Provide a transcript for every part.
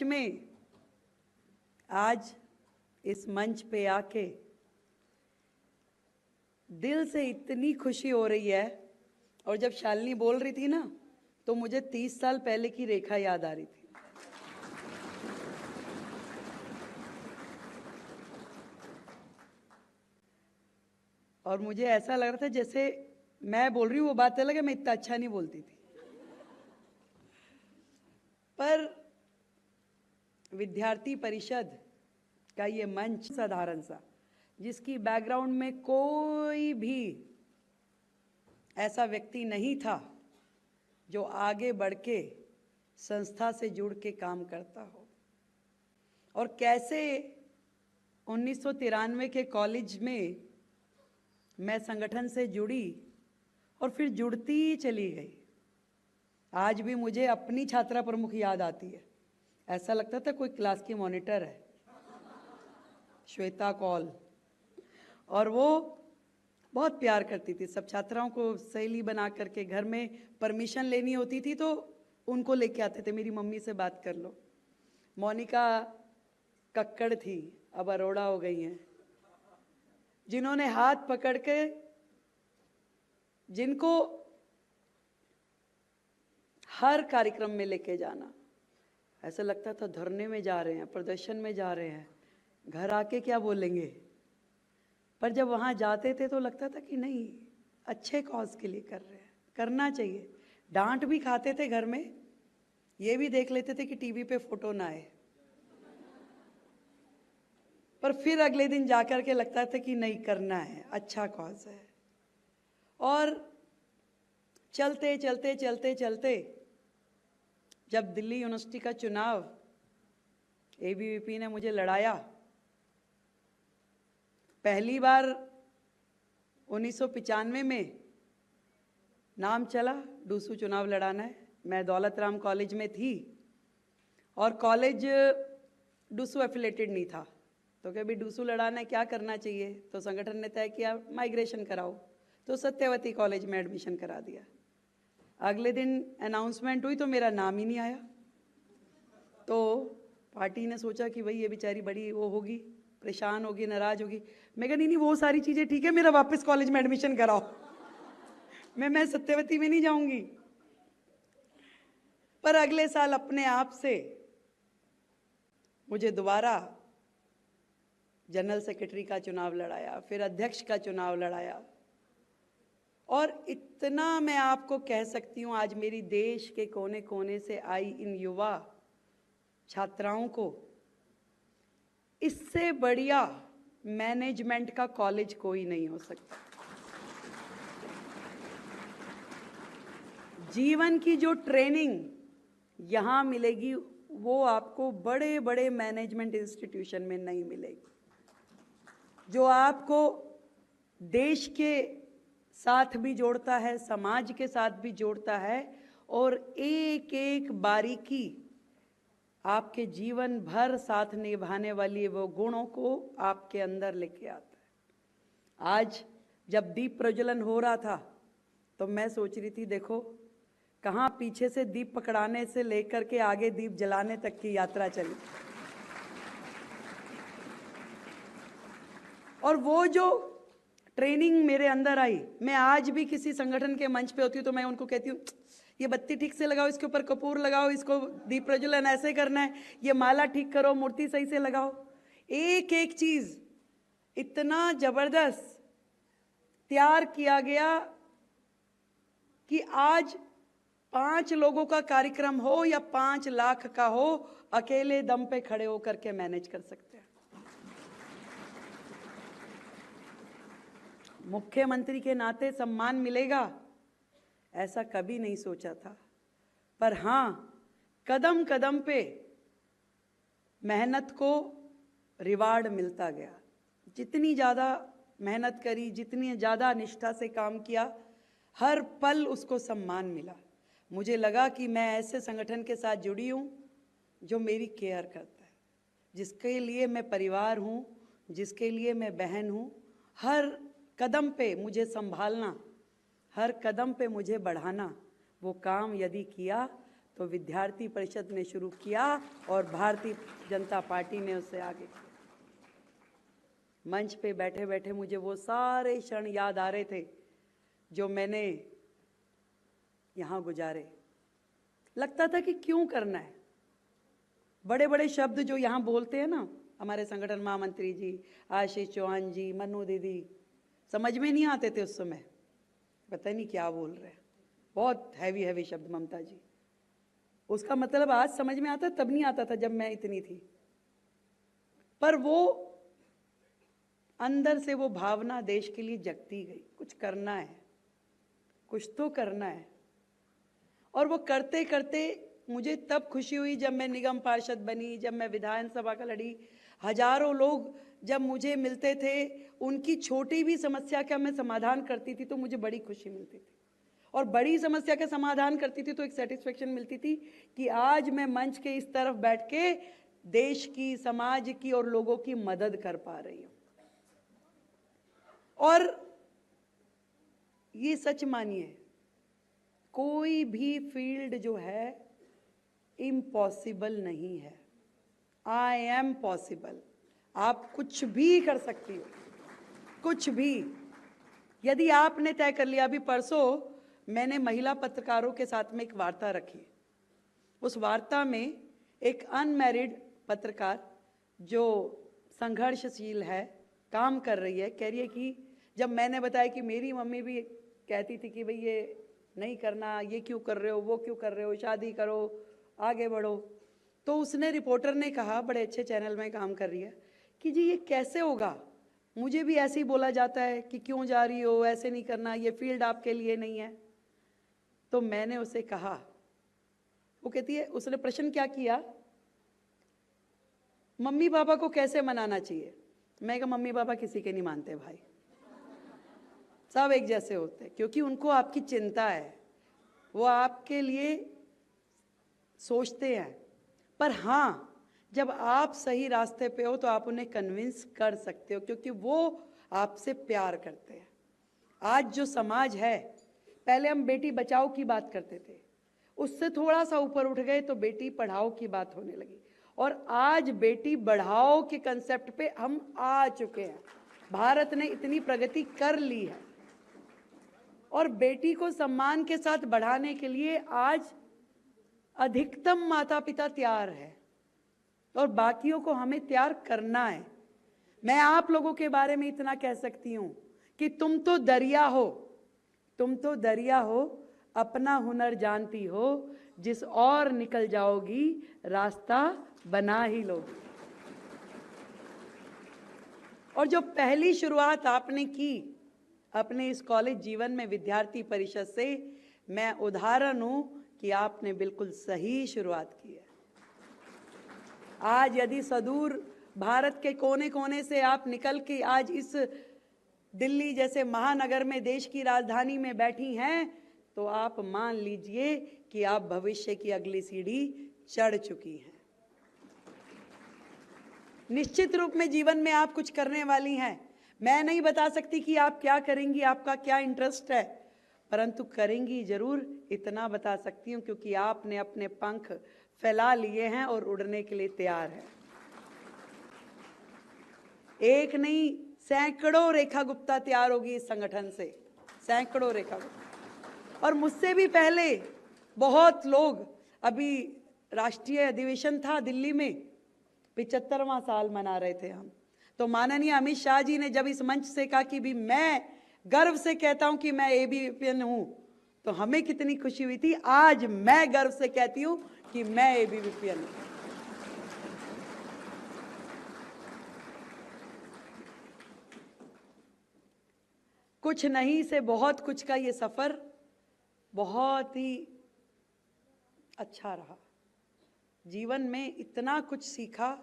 सच में आज इस मंच पे आके दिल से इतनी खुशी हो रही है। और जब शालिनी बोल रही थी ना, तो मुझे 30 साल पहले की रेखा याद आ रही थी। और मुझे ऐसा लग रहा था जैसे मैं बोल रही हूँ वो बात अलग है, मैं इतना अच्छा नहीं बोलती थी, पर विद्यार्थी परिषद का ये मंच साधारण सा, जिसकी बैकग्राउंड में कोई भी ऐसा व्यक्ति नहीं था जो आगे बढ़ के संस्था से जुड़ के काम करता हो, और कैसे 1993 के कॉलेज में मैं संगठन से जुड़ी और फिर जुड़ती ही चली गई। आज भी मुझे अपनी छात्रा प्रमुख याद आती है, ऐसा लगता था कोई क्लास की मॉनिटर है, श्वेता कौल। और वो बहुत प्यार करती थी, सब छात्राओं को सहेली बना करके घर में परमिशन लेनी होती थी तो उनको लेके आते थे, मेरी मम्मी से बात कर लो। मोनिका कक्कड़ थी, अब अरोड़ा हो गई हैं, जिन्होंने हाथ पकड़ के, जिनको हर कार्यक्रम में लेके जाना, ऐसा लगता था धरने में जा रहे हैं, प्रदर्शन में जा रहे हैं, घर आके क्या बोलेंगे। पर जब वहाँ जाते थे तो लगता था कि नहीं, अच्छे कॉज के लिए कर रहे हैं, करना चाहिए। डांट भी खाते थे घर में, ये भी देख लेते थे कि टीवी पे फोटो ना आए, पर फिर अगले दिन जाकर के लगता था कि नहीं, करना है, अच्छा कॉज है। और चलते चलते चलते चलते जब दिल्ली यूनिवर्सिटी का चुनाव एबीवीपी ने मुझे लड़ाया, पहली बार 1995 में नाम चला डूसू चुनाव लड़ाना है। मैं दौलत राम कॉलेज में थी और कॉलेज डूसू एफिलेटेड नहीं था, तो कभी डूसू लड़ाना है, क्या करना चाहिए, तो संगठन ने तय किया माइग्रेशन कराओ, तो सत्यवती कॉलेज में एडमिशन करा दिया। अगले दिन अनाउंसमेंट हुई तो मेरा नाम ही नहीं आया, तो पार्टी ने सोचा कि भाई ये बेचारी बड़ी वो होगी, परेशान होगी, नाराज होगी। मैं कहा नहीं, वो सारी चीज़ें ठीक है, मेरा वापस कॉलेज में एडमिशन कराओ, मैं सत्यवती में नहीं जाऊंगी। पर अगले साल अपने आप से मुझे दोबारा जनरल सेक्रेटरी का चुनाव लड़ाया, फिर अध्यक्ष का चुनाव लड़ाया। और इतना मैं आपको कह सकती हूँ, आज मेरी देश के कोने कोने से आई इन युवा छात्राओं को इससे बढ़िया मैनेजमेंट का कॉलेज कोई नहीं हो सकता। जीवन की जो ट्रेनिंग यहाँ मिलेगी वो आपको बड़े बड़े मैनेजमेंट इंस्टीट्यूशन में नहीं मिलेगी, जो आपको देश के साथ भी जोड़ता है, समाज के साथ भी जोड़ता है, और एक एक बारीकी आपके जीवन भर साथ निभाने वाली वो गुणों को आपके अंदर लेके आता है। आज जब दीप प्रज्वलन हो रहा था तो मैं सोच रही थी, देखो कहाँ पीछे से दीप पकड़ाने से लेकर के आगे दीप जलाने तक की यात्रा चली। और वो जो ट्रेनिंग मेरे अंदर आई, मैं आज भी किसी संगठन के मंच पे होती हूँ तो मैं उनको कहती हूँ, ये बत्ती ठीक से लगाओ, इसके ऊपर कपूर लगाओ, इसको दीप प्रज्वलन ऐसे करना है, ये माला ठीक करो, मूर्ति सही से लगाओ। एक एक चीज इतना जबरदस्त तैयार किया गया कि आज 5 लोगों का कार्यक्रम हो या 5 लाख का हो, अकेले दम पे खड़े होकर के मैनेज कर सकते हैं। मुख्यमंत्री के नाते सम्मान मिलेगा ऐसा कभी नहीं सोचा था, पर हाँ, कदम कदम पे मेहनत को रिवार्ड मिलता गया। जितनी ज़्यादा मेहनत करी, जितनी ज़्यादा निष्ठा से काम किया, हर पल उसको सम्मान मिला। मुझे लगा कि मैं ऐसे संगठन के साथ जुड़ी हूँ जो मेरी केयर करता है, जिसके लिए मैं परिवार हूँ, जिसके लिए मैं बहन हूँ। हर कदम पे मुझे संभालना, हर कदम पे मुझे बढ़ाना, वो काम यदि किया तो विद्यार्थी परिषद ने शुरू किया और भारतीय जनता पार्टी ने उससे आगे किया। मंच पे बैठे बैठे मुझे वो सारे क्षण याद आ रहे थे जो मैंने यहाँ गुजारे। लगता था कि क्यों करना है। बड़े बड़े शब्द जो यहाँ बोलते हैं ना हमारे संगठन महामंत्री जी, आशीष चौहान जी, मनु दीदी, समझ में नहीं आते थे उस समय, पता नहीं क्या बोल रहे हैं। बहुत हैवी हैवी शब्द ममता जी, उसका मतलब आज समझ में आता, तब नहीं आता था जब मैं इतनी थी। पर वो अंदर से वो भावना देश के लिए जगती गई, कुछ करना है, कुछ तो करना है। और वो करते करते मुझे तब खुशी हुई जब मैं निगम पार्षद बनी, जब मैं विधानसभा का लड़ी। हजारों लोग जब मुझे मिलते थे, उनकी छोटी भी समस्या का मैं समाधान करती थी तो मुझे बड़ी खुशी मिलती थी। और बड़ी समस्या का समाधान करती थी तो एक सेटिस्फेक्शन मिलती थी कि आज मैं मंच के इस तरफ बैठ के देश की, समाज की और लोगों की मदद कर पा रही हूं। और ये सच मानिए, कोई भी फील्ड जो है इम्पॉसिबल नहीं है। I am possible. आप कुछ भी कर सकती हो, कुछ भी। यदि आपने तय कर लिया। अभी परसों मैंने महिला पत्रकारों के साथ में एक वार्ता रखी। उस वार्ता में एक अनमैरिड पत्रकार जो संघर्षशील है, काम कर रही है, कह रही है कि जब मैंने बताया कि मेरी मम्मी भी कहती थी कि भाई ये नहीं करना, ये क्यों कर रहे हो, वो क्यों कर रहे हो, शादी करो, आगे बढ़ो, तो उसने, रिपोर्टर ने कहा, बड़े अच्छे चैनल में काम कर रही है, कि जी ये कैसे होगा, मुझे भी ऐसे ही बोला जाता है कि क्यों जा रही हो, ऐसे नहीं करना, ये फील्ड आपके लिए नहीं है। तो मैंने उसे कहा, वो कहती है, उसने प्रश्न क्या किया, मम्मी पापा को कैसे मनाना चाहिए। मैं कहा मम्मी पापा किसी के नहीं मानते भाई, सब एक जैसे होते हैं, क्योंकि उनको आपकी चिंता है, वो आपके लिए सोचते हैं। पर हाँ, जब आप सही रास्ते पे हो तो आप उन्हें कन्विंस कर सकते हो, क्योंकि वो आपसे प्यार करते हैं। आज जो समाज है, पहले हम बेटी बचाओ की बात करते थे, उससे थोड़ा सा ऊपर उठ गए तो बेटी पढ़ाओ की बात होने लगी, और आज बेटी बढ़ाओ के कंसेप्ट पे हम आ चुके हैं। भारत ने इतनी प्रगति कर ली है, और बेटी को सम्मान के साथ बढ़ाने के लिए आज अधिकतम माता पिता तैयार है, और बाकियों को हमें तैयार करना है। मैं आप लोगों के बारे में इतना कह सकती हूं कि तुम तो दरिया हो, तुम तो दरिया हो, अपना हुनर जानती हो, जिस और निकल जाओगी रास्ता बना ही लोगी। और जो पहली शुरुआत आपने की अपने इस कॉलेज जीवन में विद्यार्थी परिषद से, मैं उदाहरण हूं कि आपने बिल्कुल सही शुरुआत की है। आज यदि सुदूर भारत के कोने कोने से आप निकल के आज इस दिल्ली जैसे महानगर में, देश की राजधानी में बैठी हैं, तो आप मान लीजिए कि आप भविष्य की अगली सीढ़ी चढ़ चुकी हैं। निश्चित रूप में जीवन में आप कुछ करने वाली हैं। मैं नहीं बता सकती कि आप क्या करेंगी, आपका क्या इंटरेस्ट है, परंतु करेंगी जरूर, इतना बता सकती हूं, क्योंकि आपने अपने पंख फैला लिए हैं और उड़ने के लिए तैयार है। एक नहीं, सैकड़ों रेखा गुप्ता तैयार होगी इस संगठन से, सैकड़ों रेखा गुप्ता। और मुझसे भी पहले बहुत लोग, अभी राष्ट्रीय अधिवेशन था दिल्ली में, 75वां साल मना रहे थे हम, तो माननीय अमित शाह जी ने जब इस मंच से कहा कि भी मैं गर्व से कहता हूं कि मैं एबीवीपीएन हूं, तो हमें कितनी खुशी हुई थी। आज मैं गर्व से कहती हूं कि मैं एबीवीपीएन हूं। कुछ नहीं से बहुत कुछ का ये सफर बहुत ही अच्छा रहा। जीवन में इतना कुछ सीखा,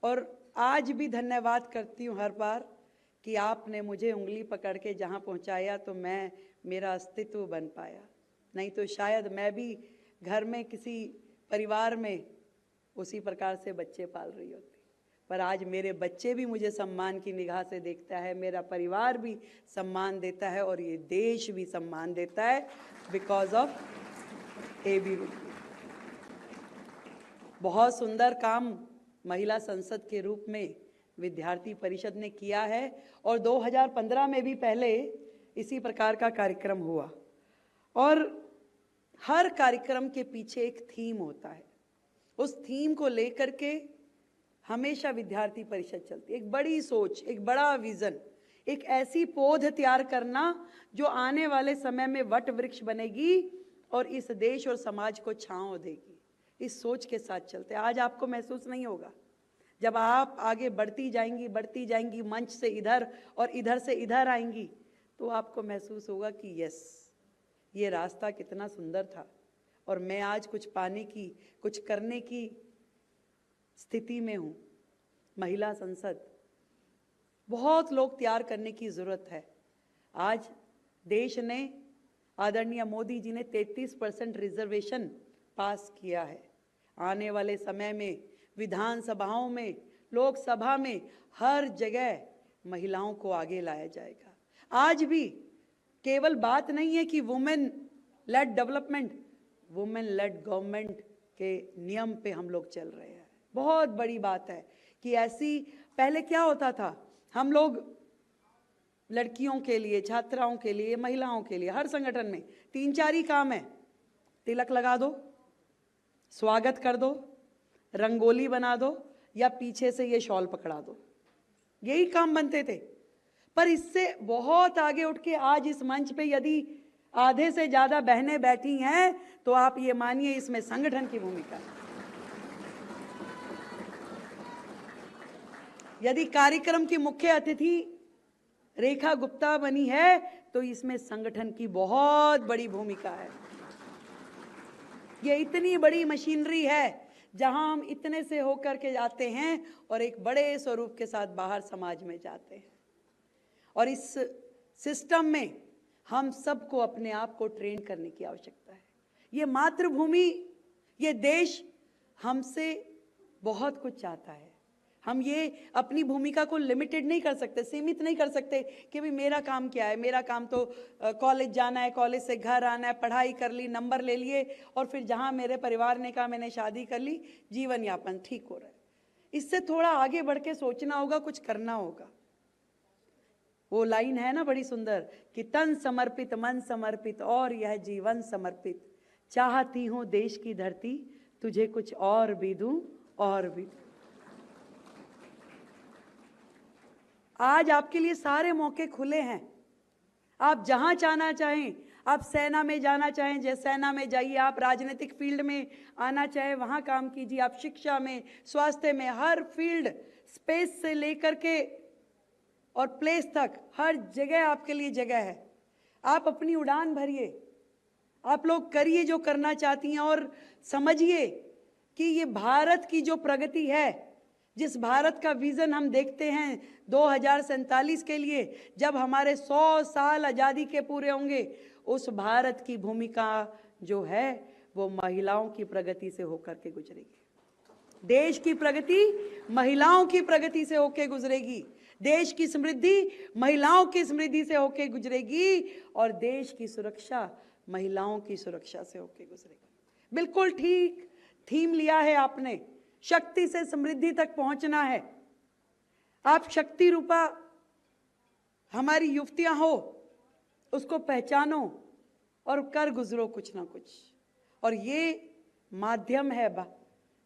और आज भी धन्यवाद करती हूँ हर बार कि आपने मुझे उंगली पकड़ के जहाँ पहुँचाया, तो मैं, मेरा अस्तित्व बन पाया। नहीं तो शायद मैं भी घर में किसी परिवार में उसी प्रकार से बच्चे पाल रही होती। पर आज मेरे बच्चे भी मुझे सम्मान की निगाह से देखता है, मेरा परिवार भी सम्मान देता है, और ये देश भी सम्मान देता है, बिकॉज ऑफ एबीवीपी। बहुत सुंदर काम महिला संसद के रूप में विद्यार्थी परिषद ने किया है और 2015 में भी पहले इसी प्रकार का कार्यक्रम हुआ। और हर कार्यक्रम के पीछे एक थीम होता है, उस थीम को लेकर के हमेशा विद्यार्थी परिषद चलती है। एक बड़ी सोच, एक बड़ा विजन, एक ऐसी पौध तैयार करना जो आने वाले समय में वट वृक्ष बनेगी और इस देश और समाज को छांव देगी। इस सोच के साथ चलते। आज आपको महसूस नहीं होगा, जब आप आगे बढ़ती जाएंगी मंच से इधर और इधर से इधर आएंगी, तो आपको महसूस होगा कि यस, ये रास्ता कितना सुंदर था और मैं आज कुछ पाने की, कुछ करने की स्थिति में हूँ। महिला संसद, बहुत लोग तैयार करने की ज़रूरत है। आज देश ने, आदरणीय मोदी जी ने 33% रिजर्वेशन पास किया है। आने वाले समय में विधानसभाओं में, लोकसभा में, हर जगह महिलाओं को आगे लाया जाएगा। आज भी केवल बात नहीं है कि women lead development, women lead government के नियम पे हम लोग चल रहे हैं। बहुत बड़ी बात है कि ऐसी, पहले क्या होता था, हम लोग लड़कियों के लिए, छात्राओं के लिए, महिलाओं के लिए हर संगठन में 3-4 ही काम है। तिलक लगा दो, स्वागत कर दो, रंगोली बना दो या पीछे से ये शॉल पकड़ा दो, यही काम बनते थे। पर इससे बहुत आगे उठ के आज इस मंच पे यदि आधे से ज्यादा बहनें बैठी हैं तो आप ये मानिए इसमें संगठन की भूमिका है। यदि कार्यक्रम की मुख्य अतिथि रेखा गुप्ता बनी है तो इसमें संगठन की बहुत बड़ी भूमिका है। ये इतनी बड़ी मशीनरी है जहां हम इतने से होकर के जाते हैं और एक बड़े स्वरूप के साथ बाहर समाज में जाते हैं। और इस सिस्टम में हम सबको अपने आप को ट्रेन करने की आवश्यकता है। ये मातृभूमि, ये देश हमसे बहुत कुछ चाहता है। हम ये अपनी भूमिका को लिमिटेड नहीं कर सकते, सीमित नहीं कर सकते कि भाई मेरा काम क्या है, मेरा काम तो कॉलेज जाना है, कॉलेज से घर आना है, पढ़ाई कर ली, नंबर ले लिए और फिर जहाँ मेरे परिवार ने कहा मैंने शादी कर ली, जीवन यापन ठीक हो रहा है। इससे थोड़ा आगे बढ़ के सोचना होगा, कुछ करना होगा। वो लाइन है ना बड़ी सुंदर कि तन समर्पित मन समर्पित और यह जीवन समर्पित, चाहती हूँ देश की धरती तुझे कुछ और भी दूं और भी। आज आपके लिए सारे मौके खुले हैं। आप जहां जाना चाहें, आप सेना में जाना चाहें जैसे सेना में जाइए, आप राजनीतिक फील्ड में आना चाहें वहां काम कीजिए, आप शिक्षा में, स्वास्थ्य में, हर फील्ड, स्पेस से लेकर के और प्लेस तक हर जगह आपके लिए जगह है। आप अपनी उड़ान भरिए, आप लोग करिए जो करना चाहती हैं और समझिए कि ये भारत की जो प्रगति है, जिस भारत का विजन हम देखते हैं 2047 के लिए, जब हमारे 100 साल आज़ादी के पूरे होंगे, उस भारत की भूमिका जो है वो महिलाओं की प्रगति से होकर के गुजरेगी। देश की प्रगति महिलाओं की प्रगति से होकर गुजरेगी, देश की समृद्धि महिलाओं की समृद्धि से होकर गुजरेगी और देश की सुरक्षा महिलाओं की सुरक्षा से होकर गुजरेगी। बिल्कुल ठीक थीम लिया है आपने, शक्ति से समृद्धि तक पहुंचना है। आप शक्ति रूपा हमारी युवतियां हो, उसको पहचानो और कर गुजरो कुछ ना कुछ। और ये माध्यम है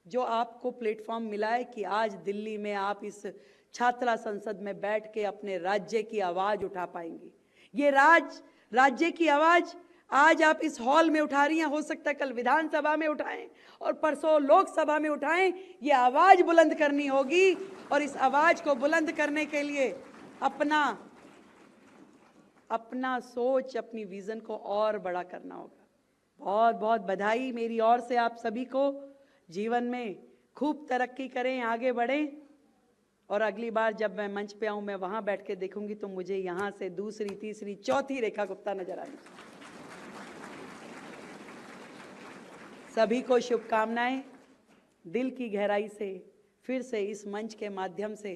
जो आपको प्लेटफॉर्म मिला है कि आज दिल्ली में आप इस छात्रा संसद में बैठ के अपने राज्य की आवाज उठा पाएंगी। ये राज्य की आवाज आज आप इस हॉल में उठा रही हैं, हो सकता है कल विधानसभा में उठाएं और परसों लोकसभा में उठाएं। ये आवाज बुलंद करनी होगी और इस आवाज को बुलंद करने के लिए अपना सोच, अपनी विजन को और बड़ा करना होगा। बहुत बहुत बधाई मेरी ओर से आप सभी को। जीवन में खूब तरक्की करें, आगे बढ़ें और अगली बार जब मैं मंच पे आऊं, मैं वहां बैठ के देखूंगी तो मुझे यहां से दूसरी, तीसरी, चौथी रेखा गुप्ता नजर आएगी। सभी को शुभकामनाएं। दिल की गहराई से फिर से इस मंच के माध्यम से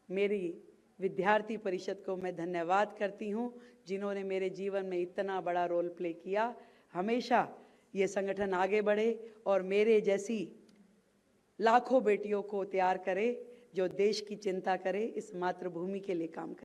मेरी विद्यार्थी परिषद को मैं धन्यवाद करती हूं, जिन्होंने मेरे जीवन में इतना बड़ा रोल प्ले किया। हमेशा ये संगठन आगे बढ़े और मेरे जैसी लाखों बेटियों को तैयार करे जो देश की चिंता करे, इस मातृभूमि के लिए काम करे।